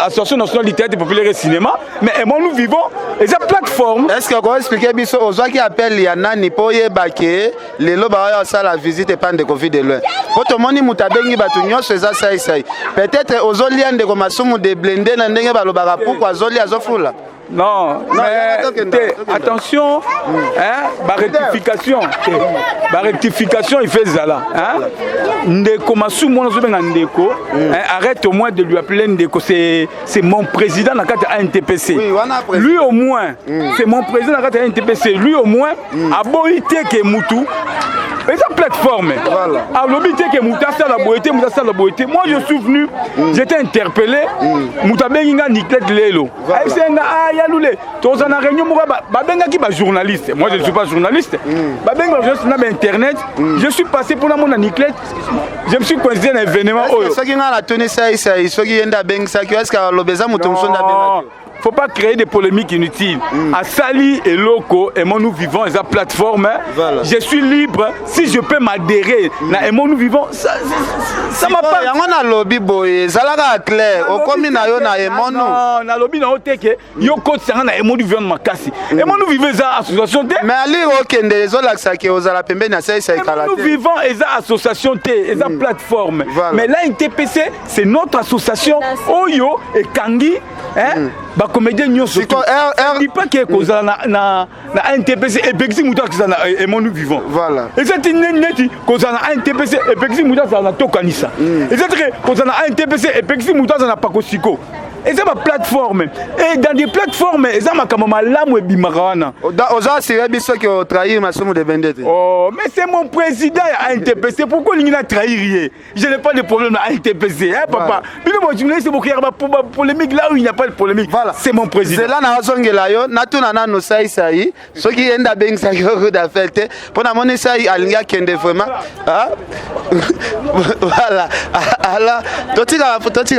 Speaker 11: Association nationale du théâtre populaire et cinéma, mais aimons-nous vivants, et ça plateforme.
Speaker 10: Est-ce qu'on peut expliquer aux gens qui appellent Yanani pour y baquer, les lobes à la visite et pas de Covid de loin. Votre moni mutabengi batunyo seza sai. Peut-être aux oliens de Komasumu de blender n'andenge balobara pourquoi zoli azofula.
Speaker 11: Non, mais attention, rectification. Rectification, il fait Zala. Ndeko Massou, moi, Ndeko, arrête au moins de lui appeler Ndeko. C'est mon président dans la carte ANTPC. Lui au moins, c'est mon président dans la carte ANTPC. Lui au moins, a boité que Moutou. Et sa plateforme, a l'obité que Mouta ça la boité, Mouta ça la boité. Moi, je suis venu, j'étais interpellé. Mouta Benga Niklet Lelo. Yaloulé. Tous en réunion, Babenga qui est journaliste. Moi, je ne suis pas journaliste. Babenga, je suis sur Internet. Je suis passé pour la monde à Niklet. Je me suis coincé dans un événement.
Speaker 10: Ce qui a tenu ça, c'est ce qui est dans Benga, c'est que l'obésa moutonson d'Abenga.
Speaker 11: Faut pas créer des polémiques inutiles. À Sali et Loco, et moi nous vivons, et sa plateforme, je suis libre. Si je peux m'adhérer, et moi nous vivons, ça m'a pas.
Speaker 10: On a lobby boy, ça l'a clair. Au commun na yo na emono.
Speaker 11: Non, na lobby na oteke. Yo coach ça na emono vivons makasi. Et moi nous vivons ça association T.
Speaker 10: Mais ali okende les autres ça qui aux ala pembe na ça ekala.
Speaker 11: Nous vivons et ça association T, et ça plateforme. Mais là NTPC, c'est notre association Oyo et Kangi, hein? Ba comédien nyonso. Je dis pas que cause na NTPC et Bexi Mouta que ça na et nous vivons.
Speaker 10: Voilà.
Speaker 11: Et c'est une neti cause na NTPC et Bexi Mouta ça na tokanisa. Et c'est que cause na NTPC et Bexi Mouta ça na pas kosiko. Et c'est ma plateforme. Et dans des plateformes, et ça m'a comme malamu et bimarana.
Speaker 10: Oza c'est biso qui ont trahi ma somme de vendette.
Speaker 11: Oh, mais c'est mon président à NTPC. Pourquoi il n'a trahi? Je n'ai pas de problème à NTPC, hein, papa. Mais moi, je me dis c'est pour qu'il y ait une polémique là où il n'y a pas de polémique. Voilà, c'est mon président.
Speaker 10: C'est là na zongela yo, na tuna na no sai sai. Ce qui est dans ben ça yo d'affaire. Pour na monnaie sai alinga kende vraiment. Hein? Voilà. Alors, toi tu